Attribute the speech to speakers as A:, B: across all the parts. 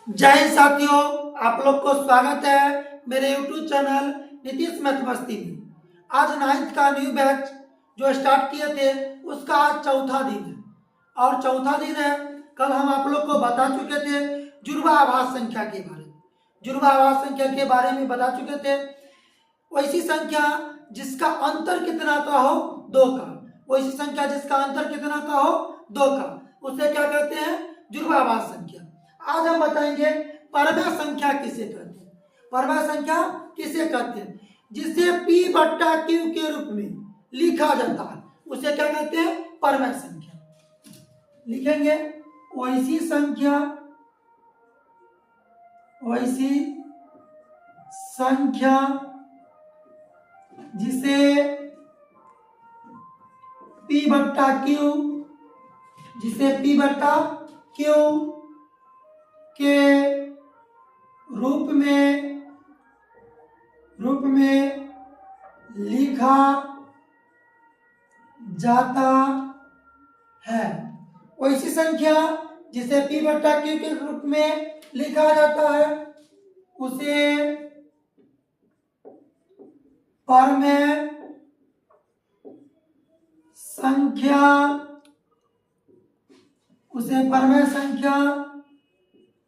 A: जय हिंद साथियों, आप लोग को स्वागत है मेरे YouTube चैनल नीतीश मैथ मस्ती में। आज 9th का न्यू बैच जो स्टार्ट किए थे उसका आज चौथा दिन है और चौथा दिन है। कल हम आप लोग को बता चुके थे जुड़वा आभास संख्या के बारे में। जुड़वा आभास संख्या के बारे में बता चुके थे। वैसी संख्या जिसका अंतर कितना का हो 2 का, वैसी संख्या जिसका अंतर कितना का हो 2 का, उसे क्या कहते हैं? जुड़वा आभास संख्या। आज हम बताएंगे परमेय संख्या किसे कहते हैं। परमेय संख्या किसे कहते हैं? जिसे P बट्टा Q के रूप में लिखा जाता है उसे क्या कहते हैं? परमेय संख्या। लिखेंगे वैसी संख्या जिसे P बट्टा Q के रूप में लिखा जाता है। वैसी संख्या जिसे P बट्टा Q के रूप में लिखा जाता है उसे परमेय संख्या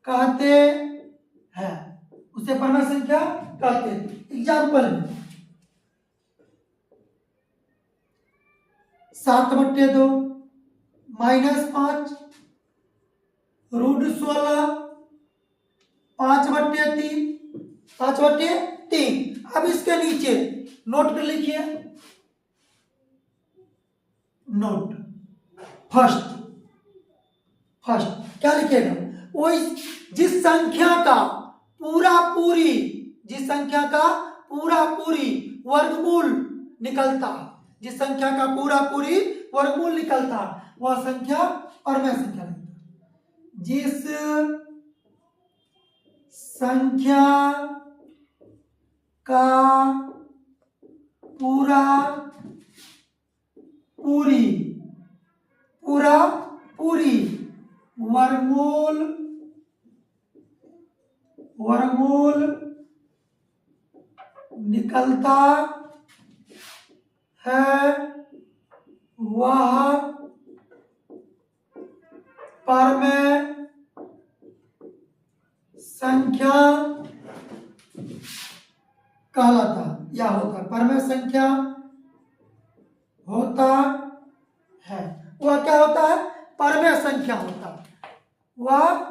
A: कहते हैं। उसे परमेय संख्या कहते हैं। एग्जाम्पल 7/2 -5 √16 5/3 अब इसके नीचे नोट पे लिखिए। नोट फर्स्ट क्या लिखेगा? वो जिस संख्या का पूरा पूरी वर्गमूल निकलता, जिस संख्या का पूरा पूरी वर्गमूल निकलता वह संख्या परमेय संख्या लगता है। जिस संख्या का पूरा पूरी वर्गमूल निकलता है वह परमेय संख्या कहलाता या होता है। परमेय संख्या होता है। वह क्या होता है? परमेय संख्या होता है। वह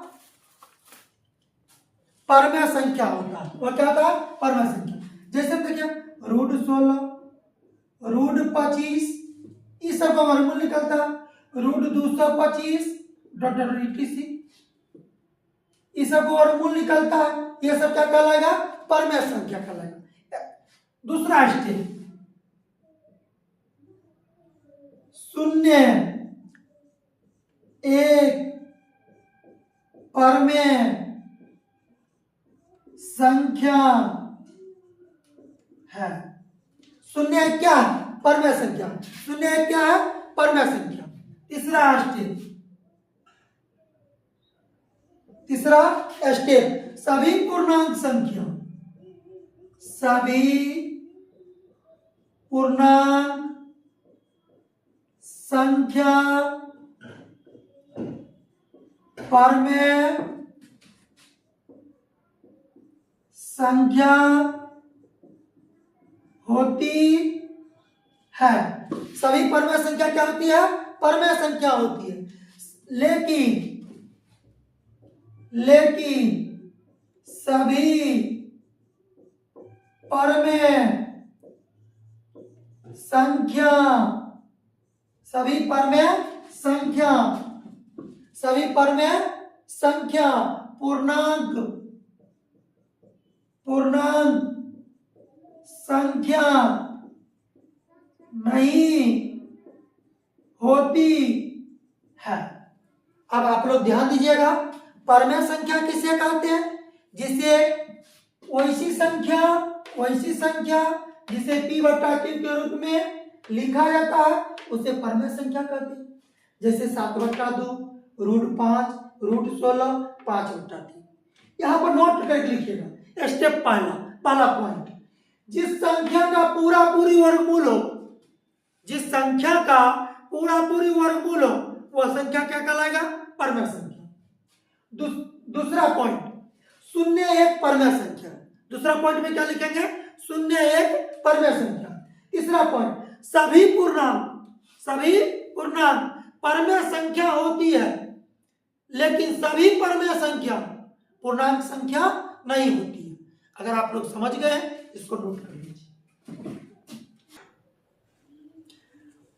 A: परमेय संख्या होता है। वह क्या होता है? परमेय संख्या। जैसे देखिए √16 √25 इस सब का वर्गमूल निकलता है। √225 etc इस सब का वर्गमूल निकलता है। यह सब क्या कहलाएगा? परमेय संख्या कहलाएगा। दूसरा स्टेप 0 1 परमेय संख्या है। 0 क्या है? परमेय संख्या। 0 क्या है? परमेय संख्या। तीसरा स्टेप सभी पूर्णांक संख्या परमेय संख्या होती है। सभी परमेय संख्या क्या होती है? परमेय संख्या होती है। लेकिन सभी परमेय संख्या पूर्णांक संख्या नहीं होती है। अब आप लोग ध्यान दीजिएगा, परमेय संख्या किसे कहते हैं? जिसे वैसी संख्या जिसे P बट्टा Q के रूप में लिखा जाता है उसे परमेय संख्या कहते हैं। जैसे 7/2 √5 √16 5/3 यहां पर नोट करके लिखिएगा। स्टेप पहला पॉइंट, जिस संख्या का पूरा पूरी वर्गमूल हो, जिस संख्या का पूरा पूरी वर्गमूल हो वह संख्या क्या कहलाएगा? परमेय संख्या। दूसरा पॉइंट, शून्य एक परमेय संख्या। दूसरा पॉइंट में क्या लिखेंगे? शून्य एक परमेय संख्या। तीसरा पॉइंट, सभी पूर्णांक परमेय संख्या होती है, लेकिन सभी परमेय संख्या पूर्णांक संख्या नहीं होती है। अगर आप लोग समझ गए इसको नोट कर लीजिए।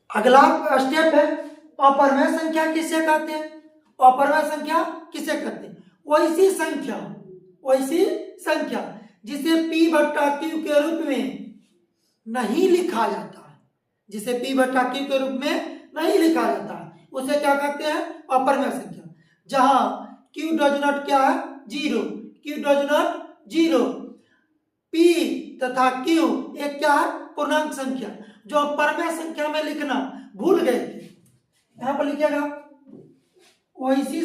A: अगला स्टेप है अपरमेय संख्या किसे कहते हैं? अपरमेय संख्या किसे कहते हैं? वैसी संख्या जिसे p बट्टा q के रूप में नहीं लिखा जाता है, जिसे p बट्टा q के रूप में नहीं लिखा जाता है उसे क्या कहते हैं? अपरमेय संख्या। जहां q डज नॉट क्या है? Zero. q does not zero. p तथा q एक क्या है? पूर्णांक संख्या। जो परमेय संख्या में लिखना भूल गए थे, यहां पर लिखिएगा वैसी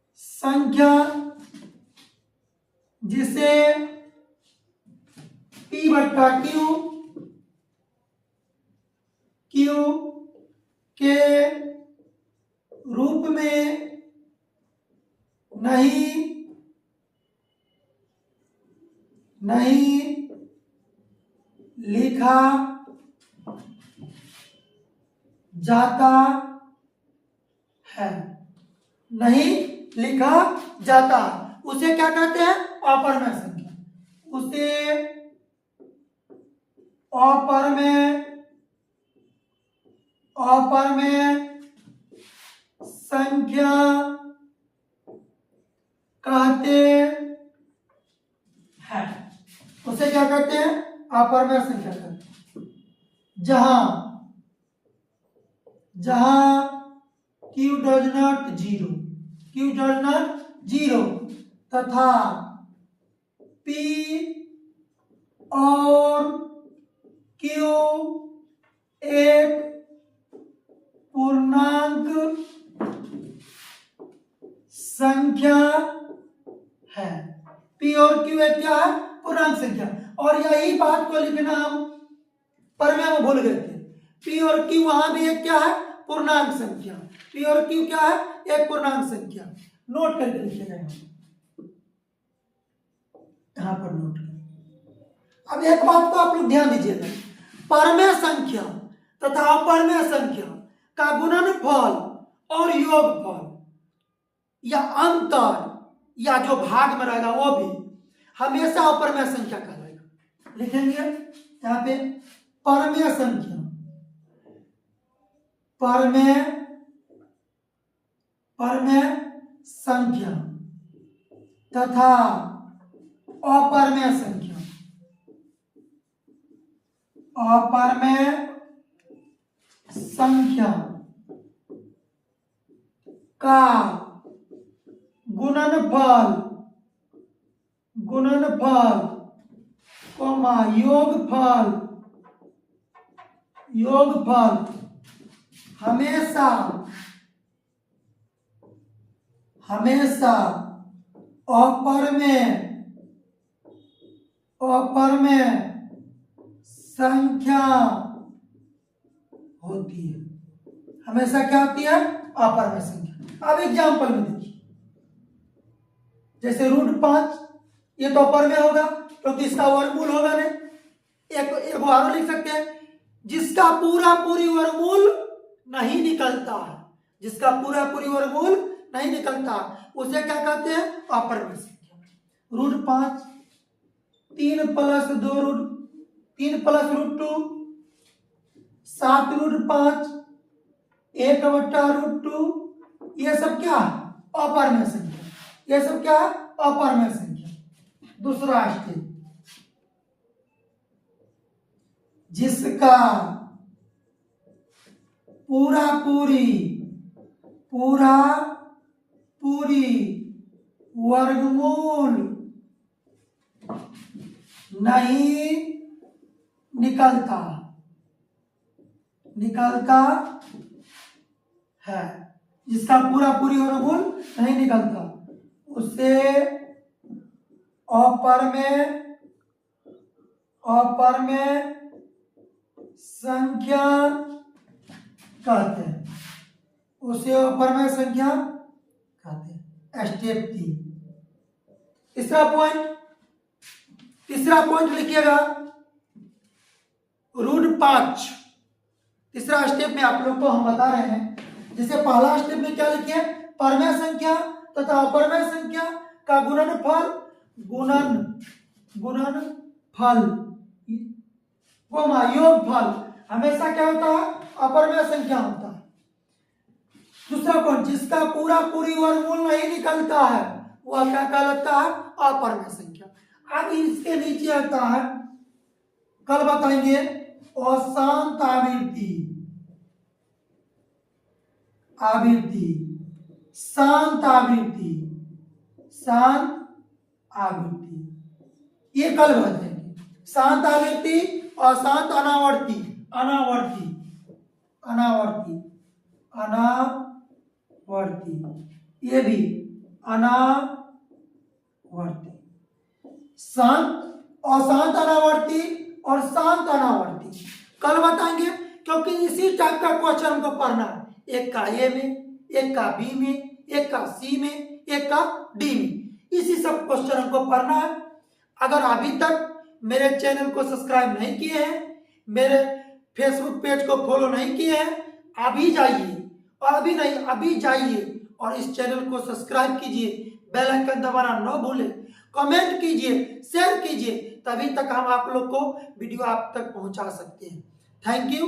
A: संख्या जिसे p बट्टा q के रूप में नहीं लिखा जाता है, नहीं लिखा जाता, उसे क्या कहते हैं? अपरमेय संख्या। उसे अपरमेय संख्या कहते हैं। उसे क्या कहते हैं? अपरमेय संख्या कहते हैं। जहां q डज नॉट जीरो तथा p और q एक पूर्णांक संख्या है। p और q एक क्या है? पूर्णांक संख्या। और यही बात को लिखना हम परमेय में भूल गए थे। p और q वहां भी एक क्या है? पूर्णांक संख्या। p और q क्या है? एक पूर्णांक संख्या। नोट करके लिखिएगा यहां पर नोट कर। अब एक बात को आप लोग ध्यान दीजिएगा, परमेय संख्या तथा अपरमेय संख्या का गुणनफल और योगफल या अंतर या जो भाग में रहेगा वो भी हमेशा अपरमेय संख्या कहलाएगा। लिखेंगे यहाँ पे परमेय संख्या तथा अपरमेय संख्या का गुणनफल योगफल हमेशा अपरमेय संख्या होती है। हमेशा क्या होती है? अपरमेय संख्या। अब एग्जाम्पल में देखिए, जैसे √5 ये तो अपरमेय होगा क्योंकि इसका वर्गमूल होगा नहीं। एक और लिख सकते हैं जिसका पूरा पूरी वर्गमूल नहीं निकलता है, जिसका पूरा पूरी वर्गमूल नहीं निकलता उसे क्या कहते हैं? अपरमेय संख्या। √5 3 + 2 3 + √2 7 √5 1/√2 ये सब क्या है? अपरमेय संख्या। ये सब क्या है? अपरमेय संख्या। दूसरा स्टेप, जिसका पूरा पूरी वर्गमूल नहीं निकलता है, जिसका पूरा पूरी वर्गमूल नहीं निकलता, उसे अपरमेय संख्या कहते हैं, उसे अपरमेय संख्या कहते हैं। स्टेप 3। तीसरा पॉइंट लिखिएगा √5। तीसरा स्टेप में आप लोग को हम बता रहे हैं, जैसे पहला स्टेप में क्या लिखे, परमेय संख्या तथा अपरमेय संख्या का गुणनफल योगफल हमेशा क्या होता है, अपरमेय संख्या होता है। दूसरा पॉइंट, जिसका पूरा पूरी वर्गमूल नहीं निकलता है वह क्या कहलाता है, अपरमेय संख्या। अब इसके नीचे आता है, कल बताएंगे, अशांत शांत आवृत्ति, ये कल बताएंगे। शांत आवृत्ति, अशांत अनावर्ती, ये भी अनावर्ती, अशांत अनावर्ती और शांत अनावर्ती कल बताएंगे, क्योंकि इसी टाइप का क्वेश्चन हमको पढ़ना है। एक का ए में, एक का बी में, एक का सी में, एक का डी में, इसी सब क्वेश्चन हमको पढ़ना है। अगर अभी तक मेरे चैनल को सब्सक्राइब नहीं किए हैं, मेरे फेसबुक पेज को फॉलो नहीं किए हैं, अभी जाइए, और अभी जाइए और इस चैनल को सब्सक्राइब कीजिए, बेल आइकन दबाना न भूलें, कमेंट कीजिए, शेयर कीजिए, तभी तक हम आप लोग को वीडियो आप तक पहुंचा सकते हैं। Thank you.